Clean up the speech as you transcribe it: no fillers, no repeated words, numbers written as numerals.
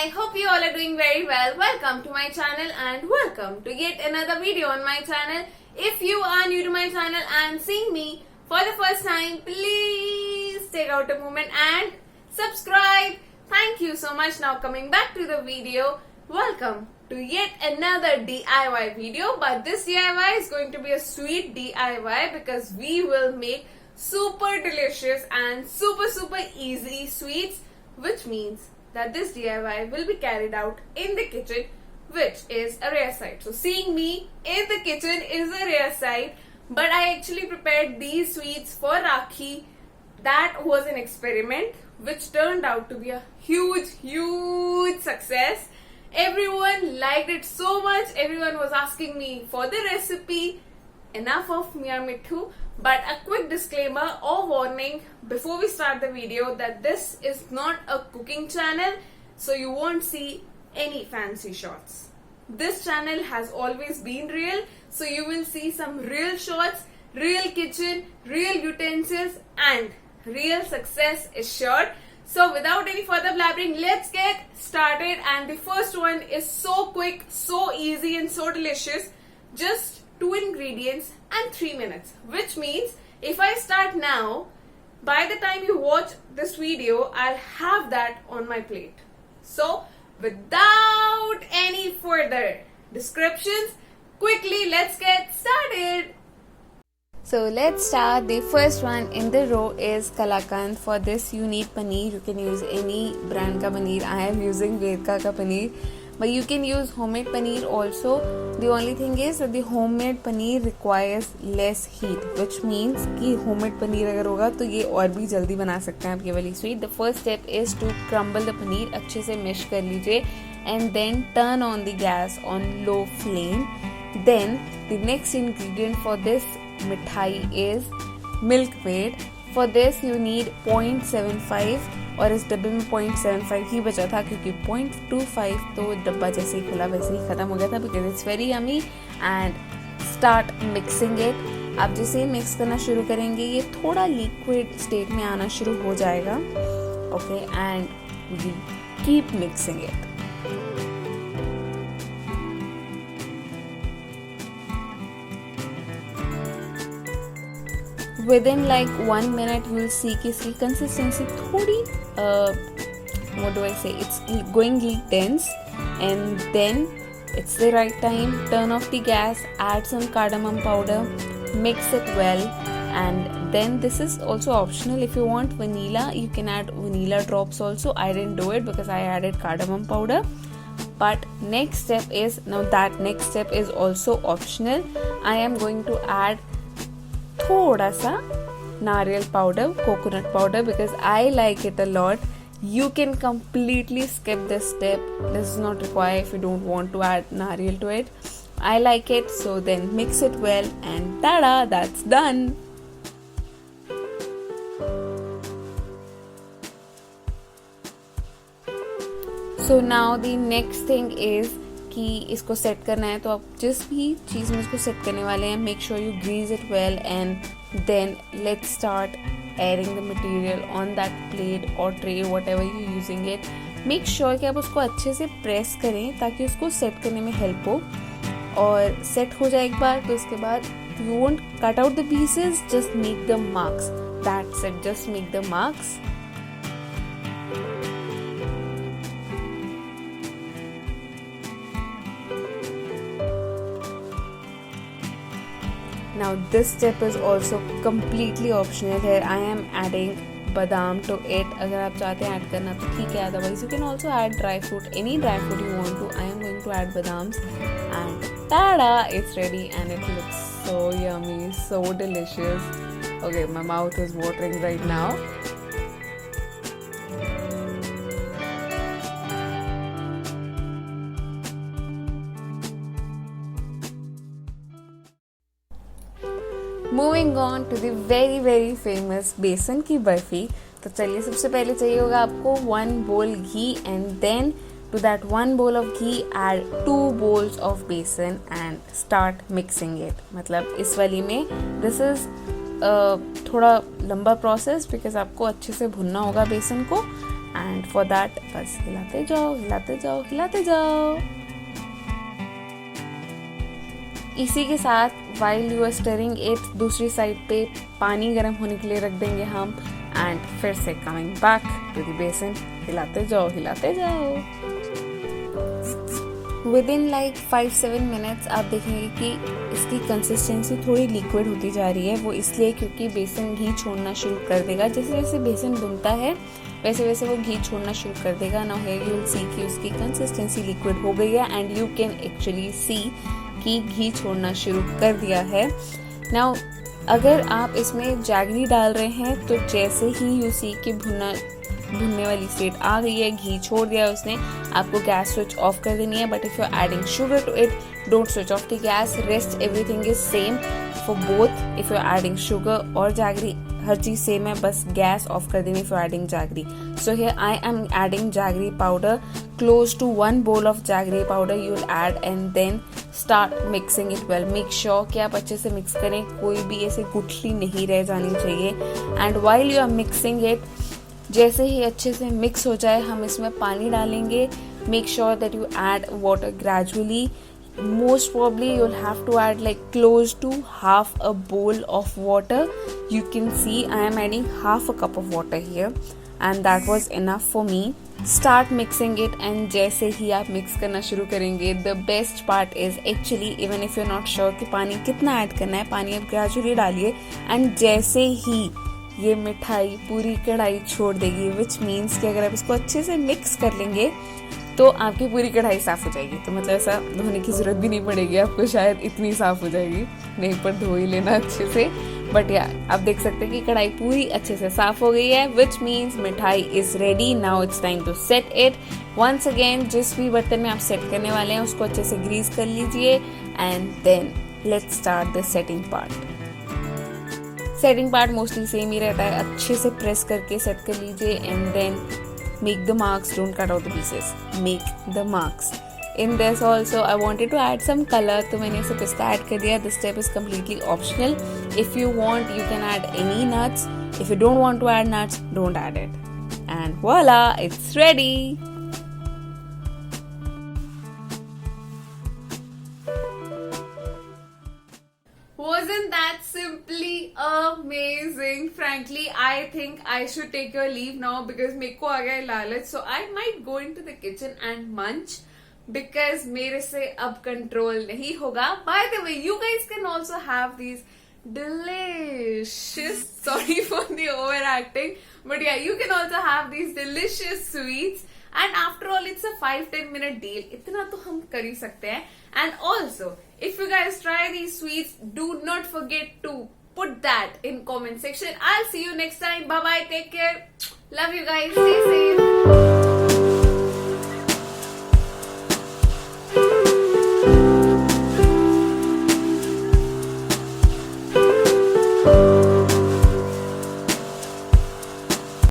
Hi, hope you all are doing very well. Welcome to my channel and welcome to yet another video on my channel. If you are new to my channel and seeing me for the first time, please take out a moment and subscribe. Thank you so much. Now coming back to the video, welcome to yet another DIY video. But this DIY is going to be a sweet DIY because we will make super delicious and super easy sweets, which means that this DIY will be carried out in the kitchen, which is a rare sight. So seeing me in the kitchen is a rare sight, but I actually prepared these sweets for Rakhi. That was an experiment which turned out to be a huge success. Everyone liked it so much. Everyone was asking me for the recipe. Enough of Mia Mithu. But a quick disclaimer or warning before we start the video that this is not a cooking channel, so you won't see any fancy shots. This channel has always been real, so you will see some real shots, real kitchen, real utensils, and real success is sure. So without any further blabbering, let's get started. And the first one is so quick, so easy, and so delicious. Just 2 ingredients and 3 minutes, which means if I start now, by the time you watch this video, I'll have that on my plate. So without any further descriptions, quickly let's get started. So let's start. The first one in the row is Kalakand. For this you need paneer. You can use any brand ka paneer. I am using Vedka ka paneer, but you can use homemade paneer also. The only thing is that the homemade paneer requires less heat, which means कि homemade paneer अगर होगा तो ये और भी जल्दी बना सकते हैं आप ये वाली sweet. The first step is to crumble the paneer. अच्छे से mesh कर लीजिए and then turn on the gas on low flame. Then the next ingredient for this mithai is milk maid. For this you need 0.75 और इस डब्बे में 0.75 ही बचा था क्योंकि 0.25 तो डब्बा जैसे ही खुला वैसे ही ख़त्म हो गया था because it's very yummy. And start mixing it. आप जैसे ही मिक्स करना शुरू करेंगे ये थोड़ा लिक्विड स्टेट में आना शुरू हो जाएगा. Okay, and we keep mixing it. Within like 1 minute you will see कि इसकी consistency थोड़ी what do I say, it's going dense, and then it's the right time. Turn off the gas, add some cardamom powder, mix it well, and then this is also optional. If you want vanilla you can add vanilla drops also. I didn't do it because I added cardamom powder. But next step is, now that next step is also optional. I am going to add थोड़ा सा नारियल powder, coconut powder, because I like it a lot. You can completely skip this step. This is not required if you don't want to add nariyal to it. I like it, so then mix it well and tada, that's done. So now the next thing is कि इसको set करना है. तो आप जिस भी चीज़ में इसको सेट करने वाले हैं, make sure you grease it well and then let's start adding the material on that plate और tray, whatever you using it. Make sure कि आप उसको अच्छे से प्रेस करें ताकि उसको सेट करने में हेल्प हो. और सेट हो जाए एक बार तो उसके बाद you won't cut out the pieces, just make the marks. That's it, just make the marks. Now this step is also completely optional. Here I am adding badam to it. अगर आप चाहते हैं ऐड करना तो ठीक है, otherwise you can also add dry fruit, any dry fruit you want to. I am going to add badams and tada, it's ready and it looks so yummy, so delicious. Okay, my mouth is watering right now. Moving on to the very famous besan की बर्फी. तो चलिए, सबसे पहले चाहिए होगा आपको 1 bowl ghee and then to that 1 bowl of ghee add 2 bowls of besan and start mixing it. मतलब इस वाली में दिस इज़ थोड़ा लंबा प्रोसेस बिकॉज आपको अच्छे से भुनना होगा बेसन को. एंड फॉर दैट बस हिलाते जाओ हिलाते जाओ हिलाते जाओ। इसी के साथ while you are stirring it, दूसरी साइड पे पानी गर्म होने के लिए रख देंगे हम, एंड फिर से कमिंग बैक टू द बेसन, हिलाते जाओ हिलाते जाओ। विद इन लाइक 5-7 मिनट्स आप देखेंगे कि इसकी कंसिस्टेंसी थोड़ी लिक्विड होती जा रही है। वो इसलिए क्योंकि बेसन घी छोड़ना शुरू कर देगा। जैसे जैसे बेसन भुनता है वैसे वैसे वो घी छोड़ना शुरू कर देगा। Now here you will see कि उसकी कंसिस्टेंसी लिक्विड हो गई है and you can actually see कि घी छोड़ना शुरू कर दिया है। नाउ अगर आप इसमें जैगरी डाल रहे हैं तो जैसे ही यू सी कि भुनने वाली स्टेट आ गई है, घी छोड़ दिया है उसने, आपको गैस स्विच ऑफ कर देनी है। But if you are adding sugar to it, don't switch off the gas, rest everything is same for both. If you are adding sugar और जैगरी, हर चीज सेम है, बस गैस ऑफ कर देनी if you are adding jaggery. So here I am adding jaggery powder, close to 1 bowl of jaggery powder you will add and then start mixing it well. Make sure कि आप अच्छे से mix करें, कोई भी ऐसे गुठली नहीं रह जानी चाहिए। and while you are mixing it, जैसे ही अच्छे से मिक्स हो जाए हम इसमें पानी डालेंगे। make sure that you add water gradually. Most probably you'll have to add like close to half a bowl of water. You can see I am adding half a cup of water here and that was enough for me. Start mixing it and जैसे ही आप mix करना शुरू करेंगे, the best part is actually even if you're not sure कि पानी कितना add करना है, पानी आप ग्रेजुअली डालिए and जैसे ही ये मिठाई पूरी कढ़ाई छोड़ देगी, which means कि अगर आप इसको अच्छे से मिक्स कर लेंगे तो आपकी पूरी कढ़ाई साफ हो जाएगी। तो मतलब ऐसा धोने की जरूरत भी नहीं पड़ेगी आपको, शायद इतनी साफ हो जाएगी, नहीं पर धो ही लेना अच्छे से। बट यार आप देख सकते हैं कि कढ़ाई पूरी अच्छे से साफ हो गई है, which means mithai is ready. Now it's time to set it. Once again जिस भी बर्तन में आप सेट करने वाले हैं उसको अच्छे से ग्रीस कर लीजिए and then let's start the setting part. Setting part mostly same ही रहता है, अच्छे से प्रेस करके सेट कर लीजिए and then make the marks, don't cut out the pieces, make the marks. In this also I wanted to add some color, तो मैंने इसे पिस्ता ऐड कर दिया। This step is completely optional. If you want you can add any nuts. If you don't want to add nuts, don't add it. And voila, it's ready. Wasn't that simply amazing? Frankly, I think I should take your leave now because मेरे को आ गया है लालच. So I might go into the kitchen and munch because मेरे से अब control नहीं होगा. By the way, you guys can also have these delicious, sorry for the overacting, but yeah, you can also have these delicious sweets. And after all, it's a 5-10 minute deal. इतना तो हम कर ही सकते हैं. And also, if you guys try these sweets, do not forget to put that in comment section. I'll see you next time. Bye bye. Take care. Love you guys. Stay safe.